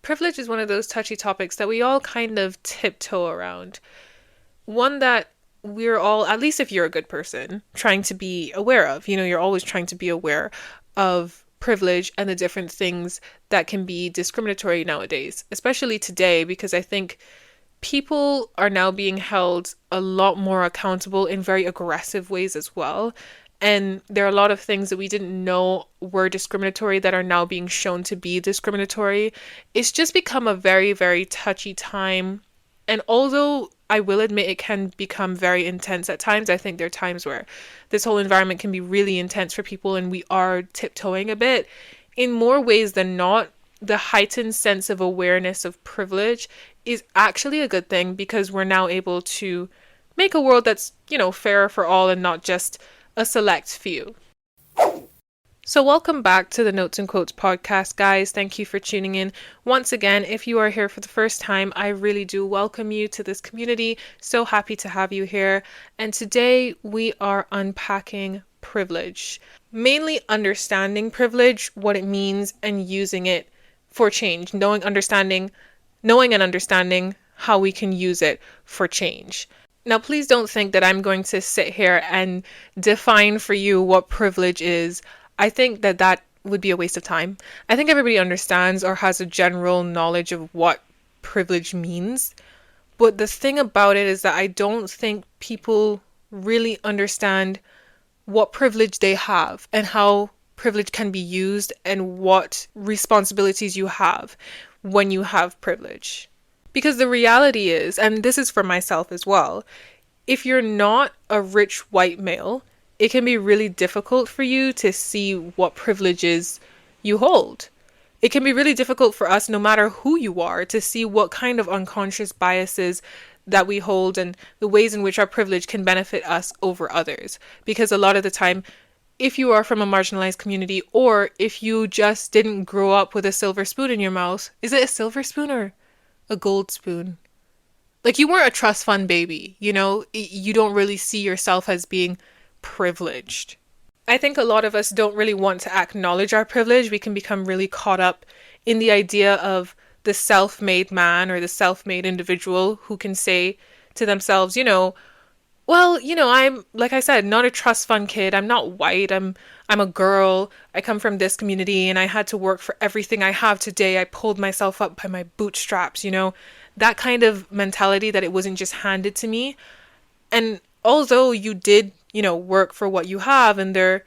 privilege is one of those touchy topics that we all kind of tiptoe around. One that we're all, at least if you're a good person, trying to be aware of. You're always trying to be aware of privilege and the different things that can be discriminatory nowadays, especially today, because I think people are now being held a lot more accountable in very aggressive ways as well. And there are a lot of things that we didn't know were discriminatory that are now being shown to be discriminatory. It's just become a very, very touchy time. And although I will admit it can become very intense at times, I think there are times where this whole environment can be really intense for people and we are tiptoeing a bit. In more ways than not, the heightened sense of awareness of privilege is actually a good thing because we're now able to make a world that's, fairer for all and not just a select few. So welcome back to the Notes and Quotes podcast, guys. Thank you for tuning in. Once again, if you are here for the first time, I really do welcome you to this community. So happy to have you here. And today we are unpacking privilege, mainly understanding privilege, what it means, and using it for change, knowing and understanding how we can use it for change. Now, please don't think that I'm going to sit here and define for you what privilege is. I think that would be a waste of time. I think everybody understands or has a general knowledge of what privilege means. But the thing about it is that I don't think people really understand what privilege they have and how privilege can be used and what responsibilities you have when you have privilege. Because the reality is, and this is for myself as well, if you're not a rich white male, it can be really difficult for you to see what privileges you hold. It can be really difficult for us, no matter who you are, to see what kind of unconscious biases that we hold and the ways in which our privilege can benefit us over others. Because a lot of the time, if you are from a marginalized community or if you just didn't grow up with a silver spoon in your mouth, is it a silver spoon or a gold spoon? Like, you weren't a trust fund baby, you don't really see yourself as being privileged. I think a lot of us don't really want to acknowledge our privilege. We can become really caught up in the idea of the self-made man or the self-made individual who can say to themselves, I'm, like I said, not a trust fund kid. I'm not white. I'm a girl. I come from this community and I had to work for everything I have today. I pulled myself up by my bootstraps, that kind of mentality that it wasn't just handed to me. And although you did, work for what you have and there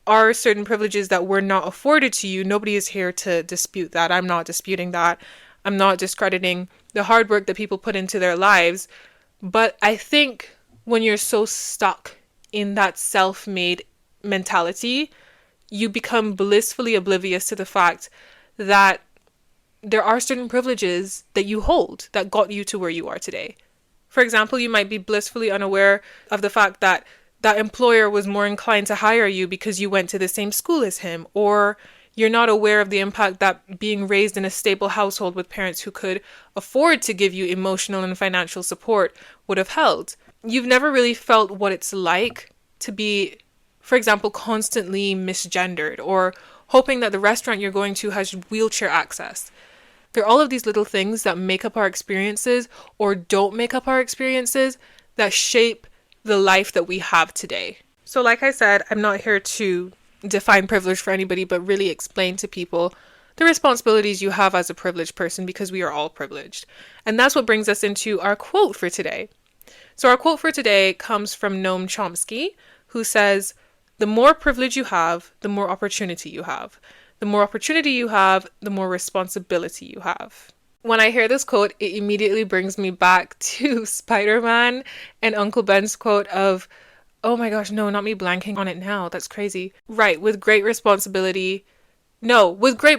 are certain privileges that were not afforded to you, nobody is here to dispute that. I'm not disputing that. I'm not discrediting the hard work that people put into their lives. But I think when you're so stuck in that self-made mentality, you become blissfully oblivious to the fact that there are certain privileges that you hold that got you to where you are today. For example, you might be blissfully unaware of the fact that that employer was more inclined to hire you because you went to the same school as him, or you're not aware of the impact that being raised in a stable household with parents who could afford to give you emotional and financial support would have held. You've never really felt what it's like to be, for example, constantly misgendered or hoping that the restaurant you're going to has wheelchair access. There are all of these little things that make up our experiences or don't make up our experiences that shape the life that we have today. So like I said, I'm not here to define privilege for anybody, but really explain to people the responsibilities you have as a privileged person, because we are all privileged. And that's what brings us into our quote for today. So our quote for today comes from Noam Chomsky, who says, "The more privilege you have, the more opportunity you have. The more opportunity you have, the more responsibility you have." When I hear this quote, it immediately brings me back to Spider-Man and Uncle Ben's quote of, oh my gosh, no, not me blanking on it now. That's crazy. Right, with great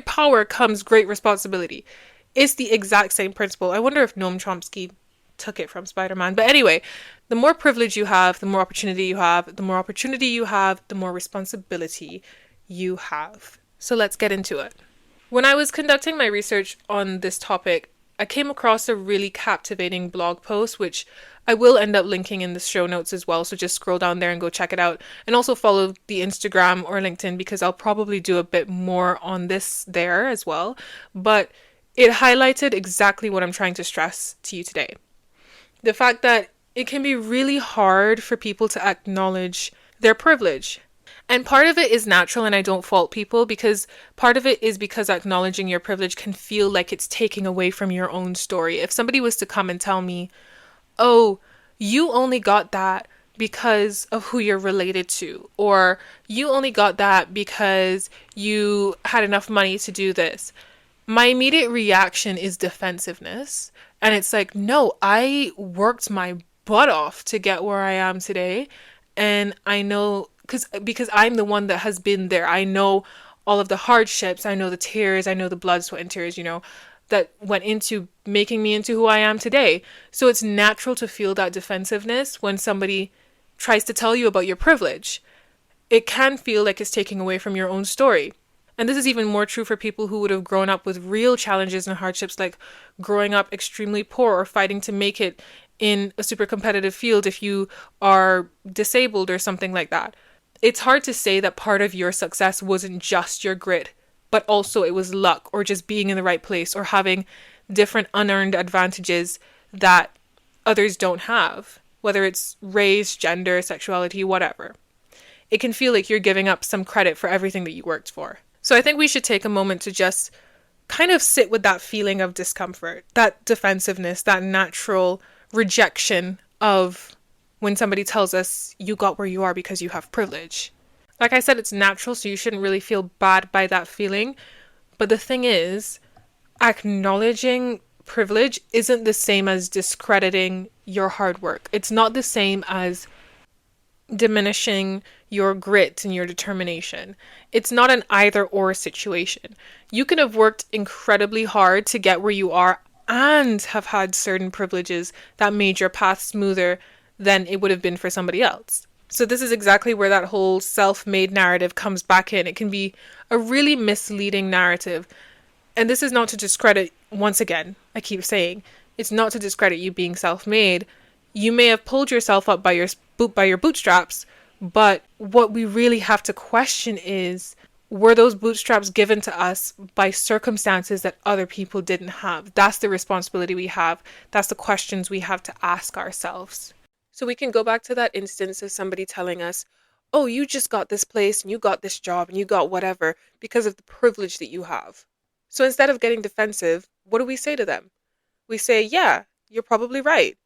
power comes great responsibility. It's the exact same principle. I wonder if Noam Chomsky took it from Spider-Man. But anyway, the more privilege you have, the more opportunity you have. The more opportunity you have, the more responsibility you have. So let's get into it. When I was conducting my research on this topic, I came across a really captivating blog post, which I will end up linking in the show notes as well. So just scroll down there and go check it out. And also follow the Instagram or LinkedIn, because I'll probably do a bit more on this there as well. But it highlighted exactly what I'm trying to stress to you today. The fact that it can be really hard for people to acknowledge their privilege. And part of it is natural, and I don't fault people, because part of it is because acknowledging your privilege can feel like it's taking away from your own story. If somebody was to come and tell me, oh, you only got that because of who you're related to, or you only got that because you had enough money to do this, my immediate reaction is defensiveness. And it's like, no, I worked my butt off to get where I am today. And I know, because I'm the one that has been there. I know all of the hardships. I know the tears. I know the blood, sweat, and tears, that went into making me into who I am today. So it's natural to feel that defensiveness when somebody tries to tell you about your privilege. It can feel like it's taking away from your own story. And this is even more true for people who would have grown up with real challenges and hardships, like growing up extremely poor or fighting to make it in a super competitive field if you are disabled or something like that. It's hard to say that part of your success wasn't just your grit, but also it was luck or just being in the right place or having different unearned advantages that others don't have, whether it's race, gender, sexuality, whatever. It can feel like you're giving up some credit for everything that you worked for. So I think we should take a moment to just kind of sit with that feeling of discomfort, that defensiveness, that natural rejection of when somebody tells us you got where you are because you have privilege. Like I said, it's natural, so you shouldn't really feel bad by that feeling. But the thing is, acknowledging privilege isn't the same as discrediting your hard work. It's not the same as diminishing your grit and your determination. It's not an either or situation. You can have worked incredibly hard to get where you are and have had certain privileges that made your path smoother than it would have been for somebody else. So this is exactly where that whole self-made narrative comes back in. It can be a really misleading narrative. And this is not to discredit, once again, I keep saying, it's not to discredit you being self-made. You may have pulled yourself up by your bootstraps, but what we really have to question is, were those bootstraps given to us by circumstances that other people didn't have? That's the responsibility we have. That's the questions we have to ask ourselves. So we can go back to that instance of somebody telling us, oh, you just got this place and you got this job and you got whatever because of the privilege that you have. So instead of getting defensive, what do we say to them? We say, yeah, you're probably right.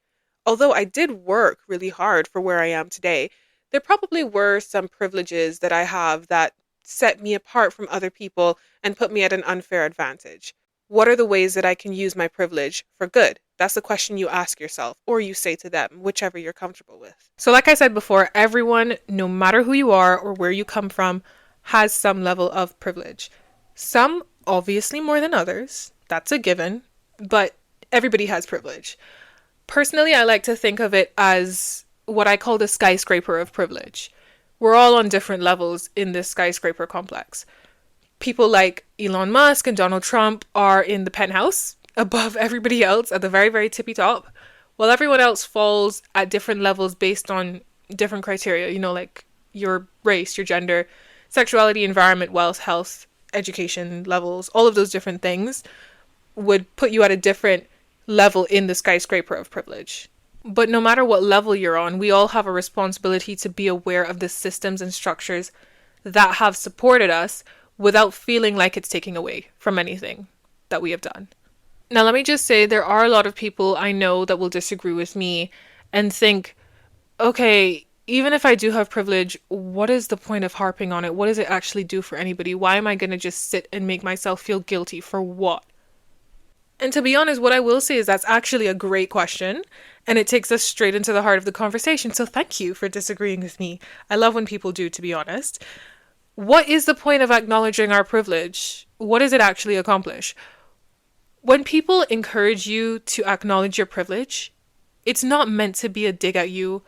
Although I did work really hard for where I am today, there probably were some privileges that I have that set me apart from other people and put me at an unfair advantage. What are the ways that I can use my privilege for good? That's the question you ask yourself, or you say to them, whichever you're comfortable with. So like I said before, everyone, no matter who you are or where you come from, has some level of privilege. Some obviously more than others. That's a given, but everybody has privilege. Personally, I like to think of it as what I call the skyscraper of privilege. We're all on different levels in this skyscraper complex. People like Elon Musk and Donald Trump are in the penthouse above everybody else at the very, very tippy top, while everyone else falls at different levels based on different criteria, like your race, your gender, sexuality, environment, wealth, health, education levels, all of those different things would put you at a different level in the skyscraper of privilege. But no matter what level you're on, we all have a responsibility to be aware of the systems and structures that have supported us without feeling like it's taking away from anything that we have done. Now, let me just say, there are a lot of people I know that will disagree with me and think, okay, even if I do have privilege, what is the point of harping on it? What does it actually do for anybody? Why am I going to just sit and make myself feel guilty for what? And to be honest, what I will say is that's actually a great question, and it takes us straight into the heart of the conversation. So thank you for disagreeing with me. I love when people do, to be honest. What is the point of acknowledging our privilege? What does it actually accomplish? When people encourage you to acknowledge your privilege, it's not meant to be a dig at you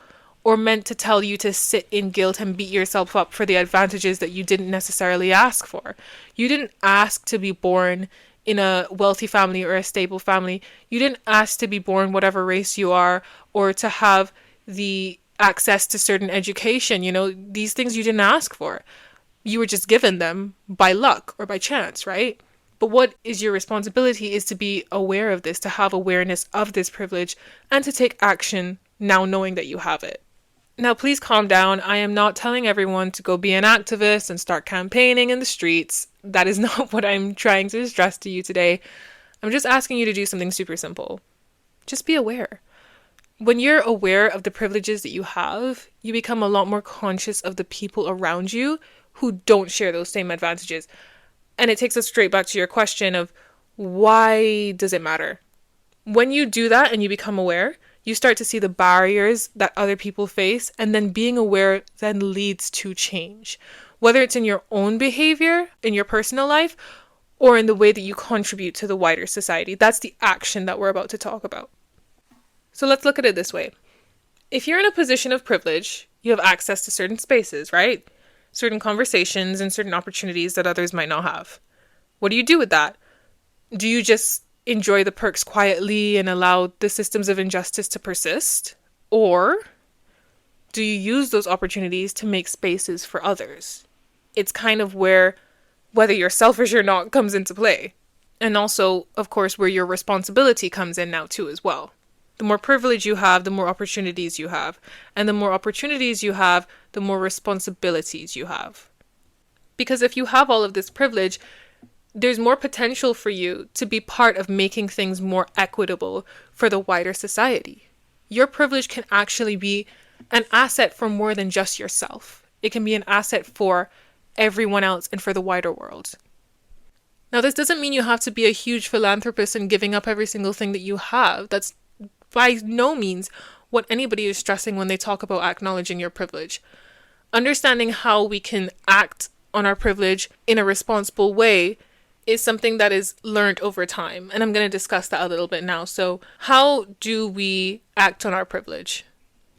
or meant to tell you to sit in guilt and beat yourself up for the advantages that you didn't necessarily ask for. You didn't ask to be born in a wealthy family or a stable family. You didn't ask to be born whatever race you are or to have the access to certain education. These things you didn't ask for. You were just given them by luck or by chance, right? But what is your responsibility is to be aware of this, to have awareness of this privilege, and to take action now knowing that you have it. Now, please calm down. I am not telling everyone to go be an activist and start campaigning in the streets. That is not what I'm trying to stress to you today. I'm just asking you to do something super simple. Just be aware. When you're aware of the privileges that you have, you become a lot more conscious of the people around you who don't share those same advantages. And it takes us straight back to your question of why does it matter? When you do that and you become aware, you start to see the barriers that other people face, and then being aware then leads to change. Whether it's in your own behavior, in your personal life, or in the way that you contribute to the wider society. That's the action that we're about to talk about. So let's look at it this way. If you're in a position of privilege, you have access to certain spaces, right? Certain conversations and certain opportunities that others might not have. What do you do with that? Do you just enjoy the perks quietly and allow the systems of injustice to persist? Or do you use those opportunities to make spaces for others? It's kind of where whether you're selfish or not comes into play. And also, of course, where your responsibility comes in now too as well. The more privilege you have, the more opportunities you have. And the more opportunities you have, the more responsibilities you have. Because if you have all of this privilege, there's more potential for you to be part of making things more equitable for the wider society. Your privilege can actually be an asset for more than just yourself. It can be an asset for everyone else and for the wider world. Now, this doesn't mean you have to be a huge philanthropist and giving up every single thing that you have. That's by no means what anybody is stressing when they talk about acknowledging your privilege. Understanding how we can act on our privilege in a responsible way is something that is learned over time. And I'm going to discuss that a little bit now. So how do we act on our privilege?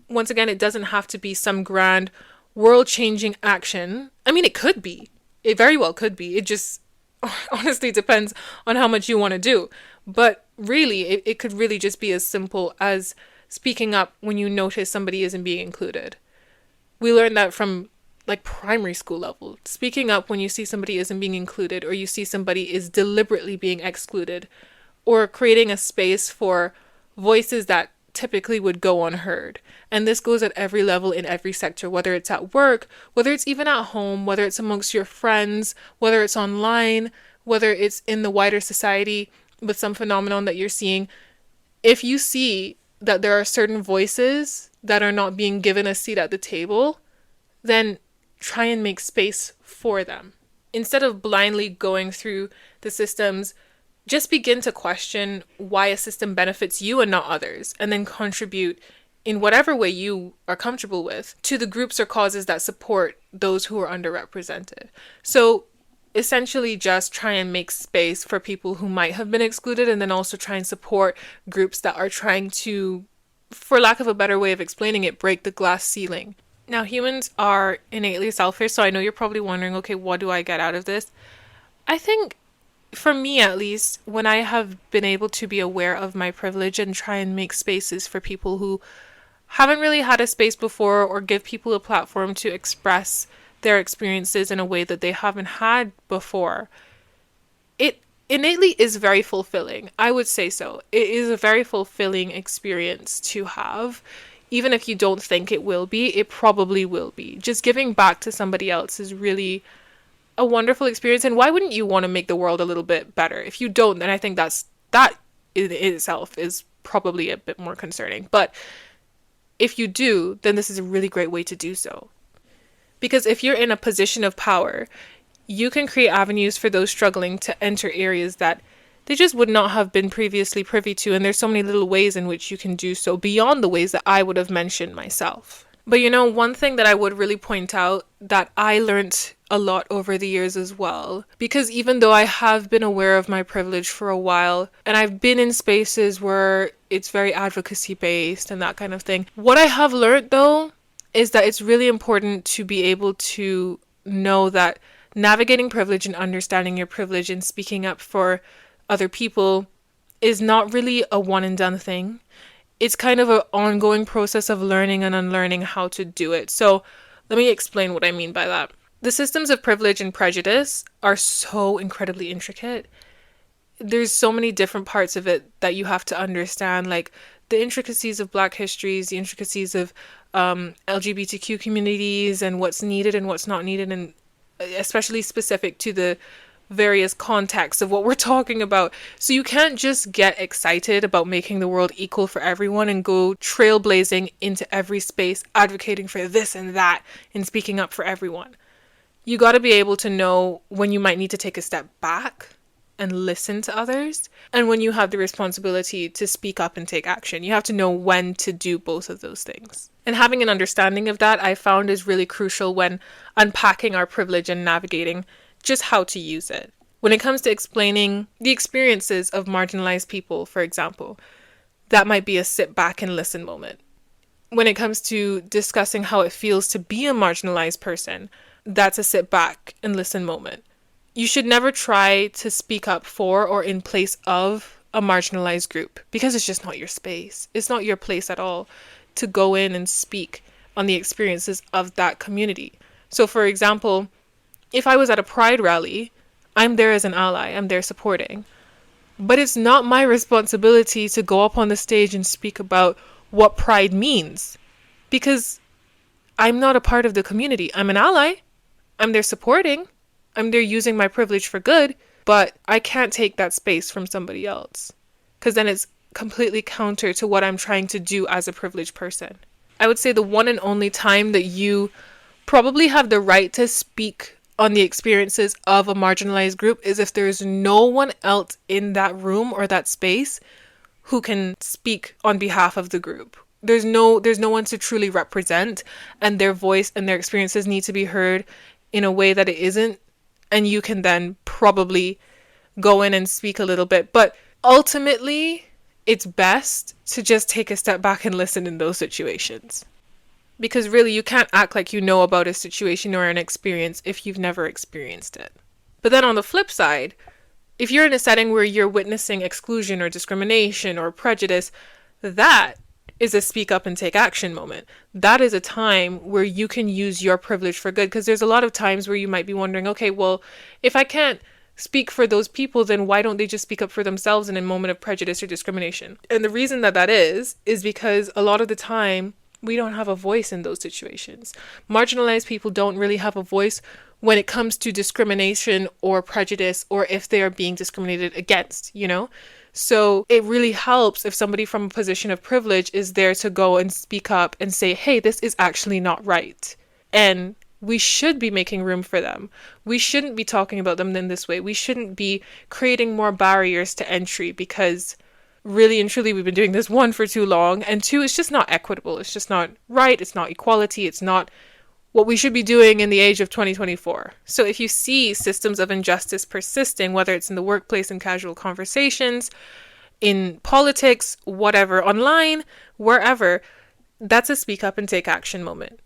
Once again, it doesn't have to be some grand world-changing action. I mean, it could be. It very well could be. It just honestly depends on how much you want to do. But really, it could really just be as simple as speaking up when you notice somebody isn't being included. We learned that from like primary school level. Speaking up when you see somebody isn't being included, or you see somebody is deliberately being excluded, or creating a space for voices that typically would go unheard. And this goes at every level in every sector, whether it's at work, whether it's even at home, whether it's amongst your friends, whether it's online, whether it's in the wider society with some phenomenon that you're seeing. If you see that there are certain voices that are not being given a seat at the table, then try and make space for them. Instead of blindly going through the systems, just begin to question why a system benefits you and not others, and then contribute in whatever way you are comfortable with to the groups or causes that support those who are underrepresented. So essentially just try and make space for people who might have been excluded, and then also try and support groups that are trying to, for lack of a better way of explaining it, break the glass ceiling. Now, humans are innately selfish, so I know you're probably wondering, okay, what do I get out of this? I think, for me at least, when I have been able to be aware of my privilege and try and make spaces for people who haven't really had a space before, or give people a platform to express their experiences in a way that they haven't had before, it innately is very fulfilling. I would say so. It is a very fulfilling experience to have. Even if you don't think it will be, it probably will be. Just giving back to somebody else is really a wonderful experience. And why wouldn't you want to make the world a little bit better? If you don't, then I think that in itself is probably a bit more concerning. But if you do, then this is a really great way to do so. Because if you're in a position of power, you can create avenues for those struggling to enter areas that they just would not have been previously privy to. And there's so many little ways in which you can do so beyond the ways that I would have mentioned myself. But one thing that I would really point out that I learned a lot over the years as well, because even though I have been aware of my privilege for a while, and I've been in spaces where it's very advocacy based and that kind of thing, what I have learned though is that it's really important to be able to know that navigating privilege and understanding your privilege and speaking up for other people is not really a one and done thing. It's kind of an ongoing process of learning and unlearning how to do it. So let me explain what I mean by that. The systems of privilege and prejudice are so incredibly intricate. there's so many different parts of it that you have to understand, like the intricacies of Black histories, the intricacies of LGBTQ communities, and what's needed and what's not needed, and especially specific to the various contexts of what we're talking about. So you can't just get excited about making the world equal for everyone and go trailblazing into every space, advocating for this and that, and speaking up for everyone. You got to be able to know when you might need to take a step back and listen to others, and when you have the responsibility to speak up and take action. You have to know when to do both of those things. And having an understanding of that, I found, is really crucial when unpacking our privilege and navigating just how to use it. When it comes to explaining the experiences of marginalized people, for example, that might be a sit back and listen moment. When it comes to discussing how it feels to be a marginalized person, that's a sit back and listen moment. You should never try to speak up for or in place of a marginalized group, because it's just not your space. It's not your place at all to go in and speak on the experiences of that community. So for example, if I was at a pride rally, I'm there as an ally, I'm there supporting. But it's not my responsibility to go up on the stage and speak about what pride means, because I'm not a part of the community. I'm an ally, I'm there supporting, I'm there using my privilege for good, but I can't take that space from somebody else, because then it's completely counter to what I'm trying to do as a privileged person. I would say the one and only time that you probably have the right to speak on the experiences of a marginalized group is if there is no one else in that room or that space who can speak on behalf of the group. There's no one to truly represent, and their voice and their experiences need to be heard in a way that it isn't, and you can then probably go in and speak a little bit. But ultimately, it's best to just take a step back and listen in those situations. Because really, you can't act like you know about a situation or an experience if you've never experienced it. But then on the flip side, if you're in a setting where you're witnessing exclusion or discrimination or prejudice, that is a speak up and take action moment. That is a time where you can use your privilege for good. Because there's a lot of times where you might be wondering, okay, well, if I can't speak for those people, then why don't they just speak up for themselves in a moment of prejudice or discrimination? And the reason that is because a lot of the time, we don't have a voice in those situations. Marginalized people don't really have a voice when it comes to discrimination or prejudice, or if they are being discriminated against, you know? So it really helps if somebody from a position of privilege is there to go and speak up and say, hey, this is actually not right. And we should be making room for them. We shouldn't be talking about them in this way. We shouldn't be creating more barriers to entry, because really and truly, we've been doing this, one, for too long, and two, it's just not equitable. It's just not right. It's not equality. It's not what we should be doing in the age of 2024. So if you see systems of injustice persisting, whether it's in the workplace, in casual conversations, in politics, whatever, online, wherever, that's a speak up and take action moment.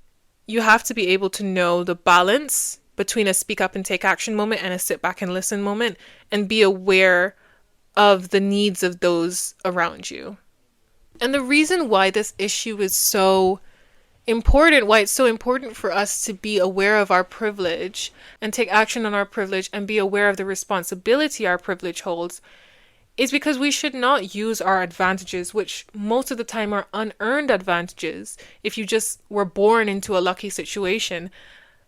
You have to be able to know the balance between a speak up and take action moment and a sit back and listen moment, and be aware of the needs of those around you. And the reason why this issue is so important, why it's so important for us to be aware of our privilege and take action on our privilege and be aware of the responsibility our privilege holds, is because we should not use our advantages, which most of the time are unearned advantages. If you just were born into a lucky situation,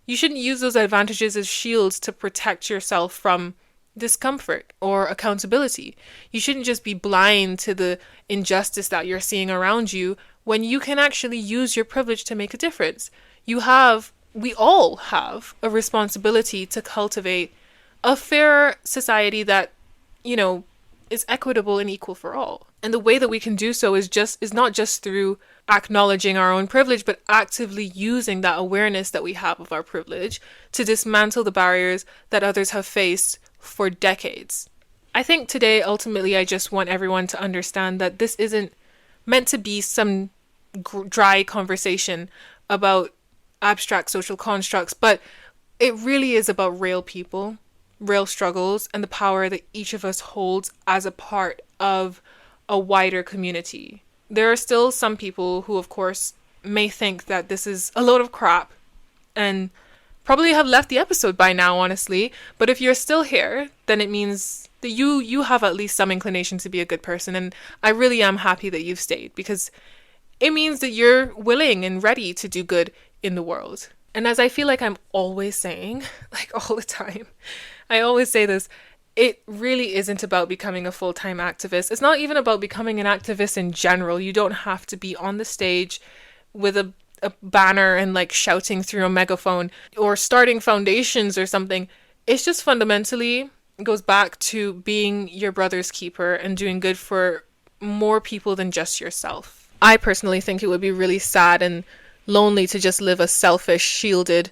you shouldn't use those advantages as shields to protect yourself from discomfort or accountability. You shouldn't just be blind to the injustice that you're seeing around you, when you can actually use your privilege to make a difference. We all have a responsibility to cultivate a fair society that, is equitable and equal for all. And the way that we can do so is not just through acknowledging our own privilege, but actively using that awareness that we have of our privilege to dismantle the barriers that others have faced for decades. I think today, ultimately, I just want everyone to understand that this isn't meant to be some dry conversation about abstract social constructs, but it really is about real people, real struggles, and the power that each of us holds as a part of a wider community. There are still some people who, of course, may think that this is a load of crap and probably have left the episode by now, honestly. But if you're still here, then it means that you have at least some inclination to be a good person, and I really am happy that you've stayed, because it means that you're willing and ready to do good in the world. And as I feel like I'm always saying, like all the time, I always say this, it really isn't about becoming a full-time activist. It's not even about becoming an activist in general. You don't have to be on the stage with a banner and like shouting through a megaphone or starting foundations or something. It's just fundamentally goes back to being your brother's keeper and doing good for more people than just yourself. I personally think it would be really sad and lonely to just live a selfish, shielded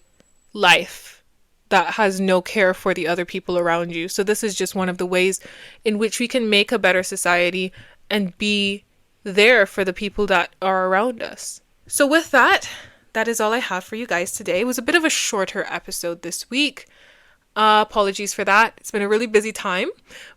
life that has no care for the other people around you. So this is just one of the ways in which we can make a better society and be there for the people that are around us. So with that, that is all I have for you guys today. It was a bit of a shorter episode this week. Apologies for that. It's been a really busy time,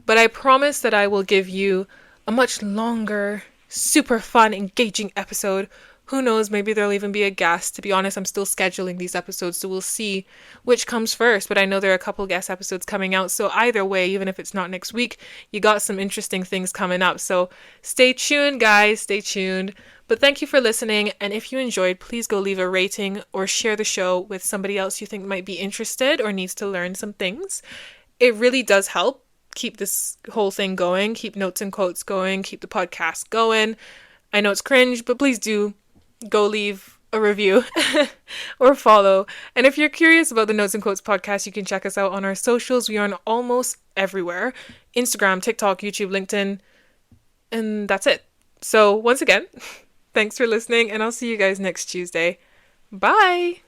but I promise that I will give you a much longer, super fun, engaging episode. Who knows, maybe there'll even be a guest. To be honest, I'm still scheduling these episodes, so we'll see which comes first. But I know there are a couple guest episodes coming out, so either way, even if it's not next week, you got some interesting things coming up. So stay tuned, guys, stay tuned. But thank you for listening, and if you enjoyed, please go leave a rating or share the show with somebody else you think might be interested or needs to learn some things. It really does help keep this whole thing going, keep Notes and Quotes going, keep the podcast going. I know it's cringe, but please do go leave a review or follow. And if you're curious about the Notes and Quotes podcast, you can check us out on our socials. We are on almost everywhere: Instagram, TikTok, YouTube, LinkedIn, and that's it. So once again, thanks for listening, and I'll see you guys next Tuesday. Bye!